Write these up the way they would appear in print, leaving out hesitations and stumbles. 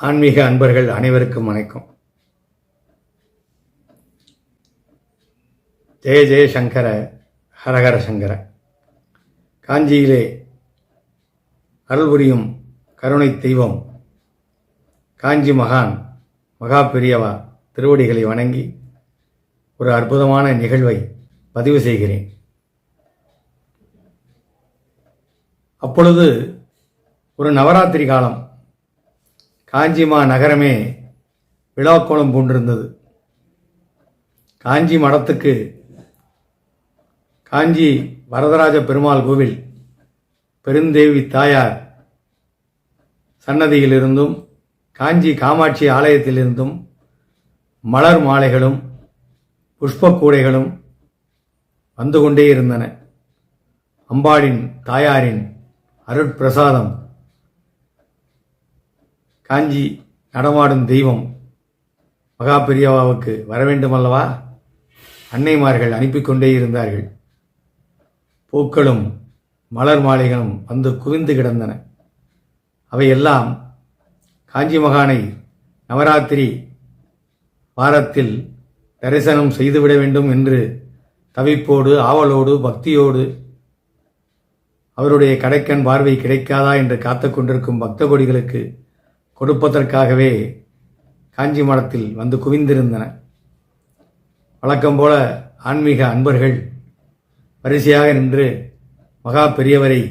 ஆன்மீக அன்பர்கள் அனைவருக்கும் வணக்கம். ஜெய ஜெய சங்கர, ஹரஹர சங்கர. காஞ்சியிலே அருள் புரியும் கருணை தெய்வம் காஞ்சி மகான் மகா பெரியவா திருவடிகளை வணங்கி ஒரு அற்புதமான நிகழ்வை பதிவு செய்கிறேன். அப்பொழுது ஒரு நவராத்திரி காலம். காஞ்சிமா நகரமே விழாக்கோலம் பூண்டிருந்தது. காஞ்சி மடத்துக்கு காஞ்சி வரதராஜ பெருமாள் கோவில் பெருந்தேவி தாயார் சன்னதியிலிருந்தும் காஞ்சி காமாட்சி ஆலயத்திலிருந்தும் மலர் மாலைகளும் புஷ்ப கூடைகளும் வந்து கொண்டே இருந்தன. அம்பாளின் தாயாரின் அருட்பிரசாதம் காஞ்சி நடமாடும் தெய்வம் மகா பெரியவாவுக்கு வர வேண்டுமல்லவா? அன்னைமார்கள் அனுப்பி கொண்டே இருந்தார்கள். பூக்களும் மலர் மாலைகளும் வந்து குவிந்து கிடந்தன. அவையெல்லாம் காஞ்சி மகானை நவராத்திரி வாரத்தில் தரிசனம் செய்துவிட வேண்டும் என்று தவிப்போடு ஆவலோடு பக்தியோடு அவருடைய கடைக்கண் பார்வை கிடைக்காதா என்று காத்து கொண்டிருக்கும் பக்த கொடிகளுக்கு கொடுப்பதற்காகவே காஞ்சி மடத்தில் வந்து குவிந்திருந்தன. வழக்கம் போல ஆன்மீக அன்பர்கள் வரிசையாக நின்று மகா பெரியவரை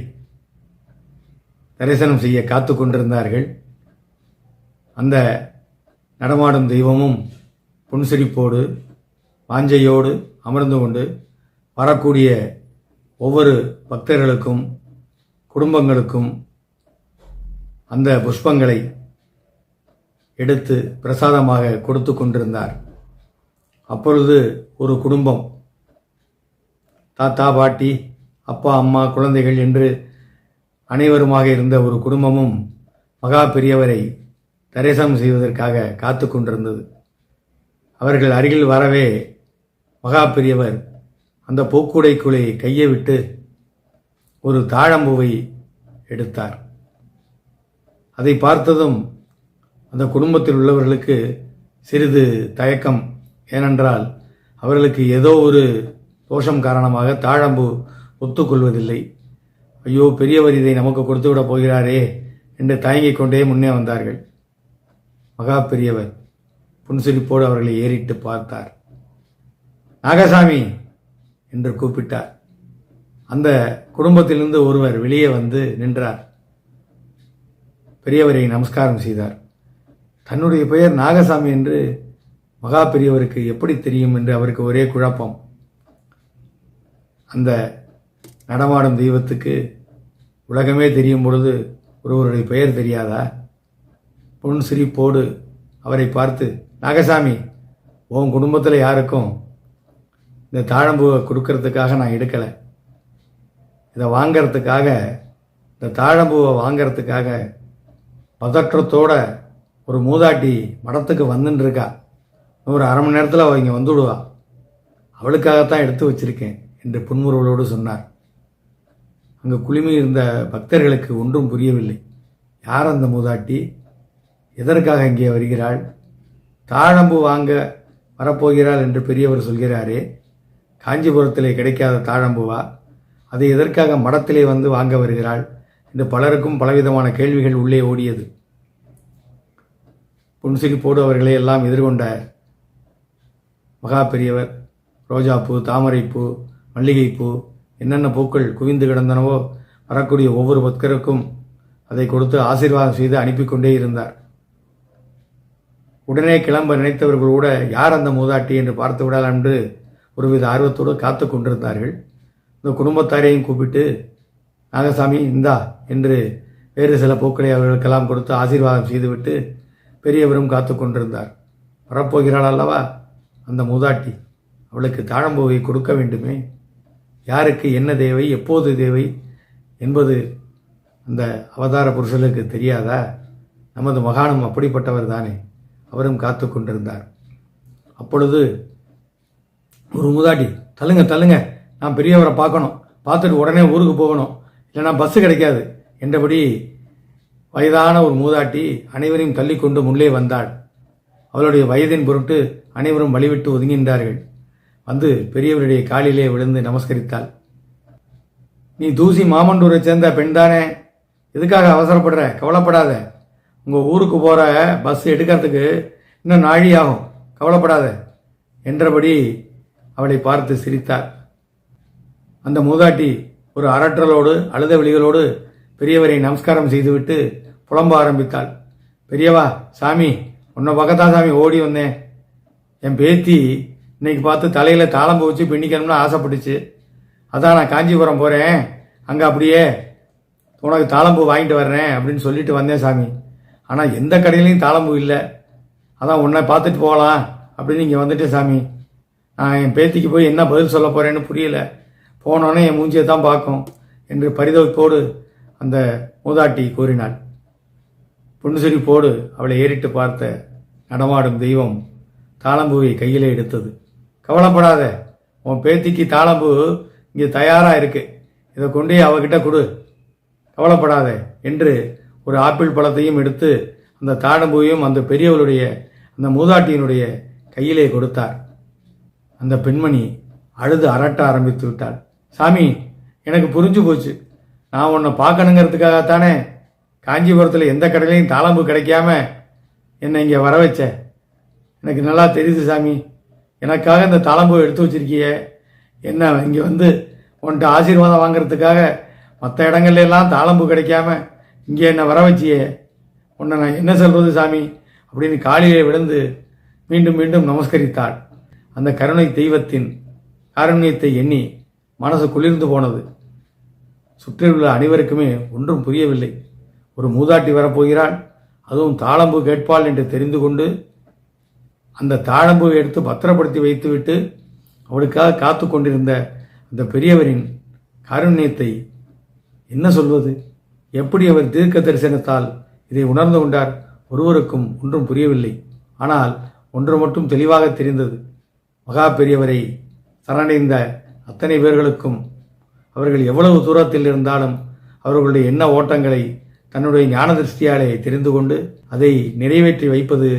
தரிசனம் செய்ய காத்து கொண்டிருந்தார்கள். அந்த நடமாடும் தெய்வமும் புன்சிரிப்போடு வாஞ்சையோடு அமர்ந்து கொண்டு வரக்கூடிய ஒவ்வொரு பக்தர்களுக்கும் குடும்பங்களுக்கும் அந்த புஷ்பங்களை எடுத்து பிரசாதமாக கொடுத்து கொண்டிருந்தார். அப்பொழுது ஒரு குடும்பம், தாத்தா பாட்டி அப்பா அம்மா குழந்தைகள் என்று அனைவருமாக இருந்த ஒரு குடும்பமும் மகா பெரியவரை தரிசனம் செய்வதற்காக காத்து கொண்டிருந்தது. அவர்கள் அருகில் வரவே மகா பெரியவர் அந்த பூக்கூடைக்குள்ளே கையை விட்டு ஒரு தாழம்பூவை எடுத்தார். அதை பார்த்ததும் அந்த குடும்பத்தில் உள்ளவர்களுக்கு சிறிது தயக்கம். ஏனென்றால் அவர்களுக்கு ஏதோ ஒரு தோஷம் காரணமாக தாழம்பு ஒத்துக்கொள்வதில்லை. ஐயோ, பெரியவர் இதை நமக்கு கொடுத்து விட போகிறாரே என்று தயங்கிக் கொண்டே முன்னே வந்தார்கள். மகா பெரியவர் புன்சிரிப்போடு அவர்களை ஏறிட்டு பார்த்தார். நாகசாமி என்று கூப்பிட்டார். அந்த குடும்பத்திலிருந்து ஒருவர் வெளியே வந்து நின்றார். பெரியவரை நமஸ்காரம் செய்தார். தன்னுடைய பெயர் நாகசாமி என்று மகா பெரியவருக்கு எப்படி தெரியும் என்று அவருக்கு ஒரே குழப்பம். அந்த நடமாடும் தெய்வத்துக்கு உலகமே தெரியும் பொழுது ஒருவருடைய பெயர் தெரியாதா? புன் சிரிப்போடு அவரை பார்த்து, நாகசாமி, உன் குடும்பத்தில் யாருக்கும் இந்த தாழம்பூவை கொடுக்கறதுக்காக நான் எடுக்கலை. இதை வாங்கிறதுக்காக, இந்த தாழம்பூவை வாங்கிறதுக்காக பதற்றத்தோட ஒரு மூதாட்டி மடத்துக்கு வந்துன்னு இருக்கா. ஒரு அரை மணி நேரத்தில் அவள் இங்கே வந்துவிடுவா. அவளுக்காகத்தான் எடுத்து வச்சிருக்கேன் என்று புன்முறுவலோடு சொன்னார். அங்கு குழுமி இருந்த பக்தர்களுக்கு ஒன்றும் புரியவில்லை. யார் அந்த மூதாட்டி? எதற்காக இங்கே வருகிறாள்? தாழம்பூ வாங்க வரப்போகிறாள் என்று பெரியவர் சொல்கிறாரே, காஞ்சிபுரத்திலே கிடைக்காத தாழம்பூவா? அதை எதற்காக மடத்திலே வந்து வாங்க வருகிறாள் என்று பலருக்கும் பலவிதமான கேள்விகள் உள்ளே ஓடியது. புன்சிரிப்போடு அவர்களை எல்லாம் எதிர்கொண்ட மகா பெரியவர் ரோஜாப்பூ, தாமரைப்பூ, மல்லிகைப்பூ, என்னென்ன பூக்கள் குவிந்து கிடந்தனவோ வரக்கூடிய ஒவ்வொரு பக்தருக்கும் அதை கொடுத்து ஆசீர்வாதம் செய்து அனுப்பி கொண்டே இருந்தார். உடனே கிளம்ப நினைத்தவர்கள் கூட யார் அந்த மூதாட்டி என்று பார்த்து விடலாம் என்று ஒருவித ஆர்வத்தோடு காத்து கொண்டிருந்தார்கள். இந்த குடும்பத்தாரையும் கூப்பிட்டு, நாகசாமி இந்தா என்று வேறு சில பூக்களை அவர்களுக்கெல்லாம் கொடுத்து ஆசீர்வாதம் செய்துவிட்டு பெரியவரும் காத்து கொண்டிருந்தார். வரப்போகிறாள் அல்லவா அந்த மூதாட்டி, அவளுக்கு தாழம்பூவை கொடுக்க வேண்டுமே. யாருக்கு என்ன தேவை, எப்போது தேவை என்பது அந்த அவதார புருஷனுக்கு தெரியாதா? நமது மகானும் அப்படிப்பட்டவர் தானே. அவரும் காத்து கொண்டிருந்தார். அப்பொழுது ஒரு மூதாட்டி, தள்ளுங்க தள்ளுங்க, நான் பெரியவரை பார்க்கணும், பார்த்துட்டு உடனே ஊருக்கு போகணும், இல்லைனா பஸ்ஸு கிடைக்காது என்றபடி வயதான ஒரு மூதாட்டி அனைவரையும் தள்ளிக்கொண்டு முன்னே வந்தாள். அவளுடைய வயதின் பொருட்டு அனைவரும் வழிவிட்டு ஒதுங்கின்றார்கள். வந்து பெரியவருடைய காலிலே விழுந்து நமஸ்கரித்தாள். நீ தூசி மாமண்டூரை சேர்ந்த பெண் தானே? எதுக்காக அவசரப்படுற? கவலைப்படாத. உங்கள் ஊருக்கு போகிற பஸ் எடுக்கிறதுக்கு இன்னும் நாழி ஆகும், கவலைப்படாத என்றபடி அவளை பார்த்து சிரித்தார். அந்த மூதாட்டி ஒரு அரற்றலோடு அழுத விழிகளோடு பெரியவரை நமஸ்காரம் செய்துவிட்டு புலம்ப ஆரம்பித்தாள். பெரியவா, சாமி, உன்னை பக்கத்தான் சாமி ஓடி வந்தேன். என் பேத்தி இன்னைக்கு பார்த்து தலையில் தாளம்பு வச்சு பின்னிக்கணும்னு ஆசைப்பட்டுச்சு. அதான் நான் காஞ்சிபுரம் போகிறேன், அங்கே அப்படியே உனக்கு தாளம்பூ வாங்கிட்டு வர்றேன் அப்படின்னு சொல்லிட்டு வந்தேன் சாமி. ஆனால் எந்த கடையிலையும் தாளம்பூ இல்லை. அதான் உன்னை பார்த்துட்டு போகலாம் அப்படின்னு இங்கே வந்துட்டேன் சாமி. நான் என் பேத்திக்கு போய் என்ன பதில் சொல்ல போகிறேன்னு புரியல. போனோன்னே என் மூஞ்சியை தான் பார்க்கும் என்று பரிதவிப்போடு அந்த மூதாட்டி கூறினாள். புன்சிரிப்போடு அவளை ஏறிட்டு பார்த்த நடமாடும் தெய்வம் தாளம்பூவை கையிலே எடுத்தது. கவலைப்படாத, உன் பேத்திக்கு தாளம்பூ இங்கே தயாராக இருக்கு, இதை கொண்டே அவகிட்ட கொடு, கவலைப்படாத என்று ஒரு ஆப்பிள் பழத்தையும் எடுத்து அந்த தாளம்பூவையும் அந்த பெரியவளுடைய அந்த மூதாட்டியினுடைய கையிலே கொடுத்தார். அந்த பெண்மணி அழுது அரட்ட ஆரம்பித்து விட்டாள். சாமி, எனக்கு புரிஞ்சு போச்சு. நான் உன்னை பார்க்கணுங்கிறதுக்காகத்தானே காஞ்சிபுரத்தில் எந்த கடையிலையும் தாளம்பூ கிடைக்காம என்னை இங்கே வர வச்ச. எனக்கு நல்லா தெரியுது சாமி. எனக்காக இந்த தாளம்பூ எடுத்து வச்சிருக்கிய. என்ன இங்கே வந்து உன்கிட்ட ஆசீர்வாதம் வாங்கிறதுக்காக மற்ற இடங்கள்லாம் தாளம்பூ கிடைக்காம இங்கே என்னை வர வச்சியே. உன்னை நான் என்ன சொல்கிறது சாமி அப்படின்னு காலிலே விழுந்து மீண்டும் மீண்டும் நமஸ்கரித்தாள். அந்த கருணை தெய்வத்தின் காருண்யத்தை எண்ணி மனசு குளிர்ந்து போனது. சுற்றியுள்ள அனைவருக்குமே ஒன்றும் புரியவில்லை. ஒரு மூதாட்டி வரப்போகிறாள், அதுவும் தாளம்பூ கேட்பாள் என்று தெரிந்து கொண்டு அந்த தாளம்பூவை எடுத்து பத்திரப்படுத்தி வைத்துவிட்டு அவளுக்காக காத்து கொண்டிருந்த அந்த பெரியவரின் காருண்யத்தை என்ன சொல்வது? எப்படி அவர் தீர்க்க தரிசனத்தால் இதை உணர்ந்து கொண்டார்? ஒருவருக்கும் ஒன்றும் புரியவில்லை. ஆனால் ஒன்று மட்டும் தெளிவாக தெரிந்தது. மகா பெரியவரை சரணடைந்த அத்தனை பேர்களுக்கும் அவர்கள் எவ்வளவு தூரத்தில் இருந்தாலும் அவர்களுடைய எண்ண ஓட்டங்களை தன்னுடைய ஞான திருஷ்டியாலே தெரிந்து கொண்டு அதை நிறைவேற்றி வைப்பது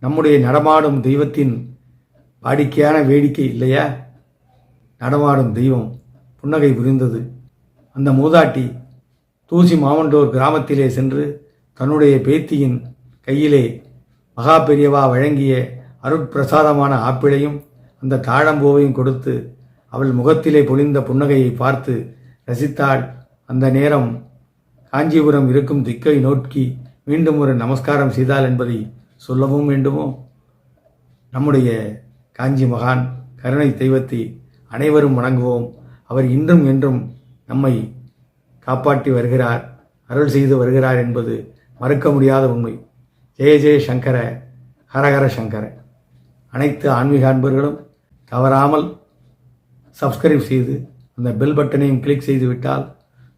நம்முடைய நடமாடும் தெய்வத்தின் வாடிக்கையான வேடிக்கை இல்லையா? நடமாடும் தெய்வம் புன்னகை புரிந்தது. அந்த மூதாட்டி தூசி மாமண்டூர் கிராமத்திலே சென்று தன்னுடைய பேத்தியின் கையிலே மகா பெரியவா வழங்கிய அருட்பிரசாதமான ஆப்பிளையும் அந்த தாழம்பூவையும் கொடுத்து அவள் முகத்திலே பொழிந்த புன்னகையை பார்த்து ரசித்தாள். அந்த நேரம் காஞ்சிபுரம் இருக்கும் திக்கை நோக்கி மீண்டும் ஒரு நமஸ்காரம் செய்தாள் என்பதை சொல்லவும் வேண்டுமோ? நம்முடைய காஞ்சி மகான் கருணை தெய்வத்தை அனைவரும் வணங்குவோம். அவர் இன்றும் என்றும் நம்மை காப்பாற்றி வருகிறார், அருள் செய்து வருகிறார் என்பது மறுக்க முடியாத உண்மை. ஜெய ஜெய சங்கர, ஹரஹர சங்கர. அனைத்து ஆன்மீக அன்பர்களும் தவறாமல் சப்ஸ்கிரைப் செய்து அந்த பெல் பட்டனையும் கிளிக் செய்து விட்டால்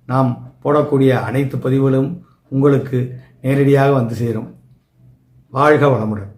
நாம் போடக்கூடிய அனைத்து பதிவுகளும் உங்களுக்கு நேரடியாக வந்து சேரும். வாழ்க வளமுடன்.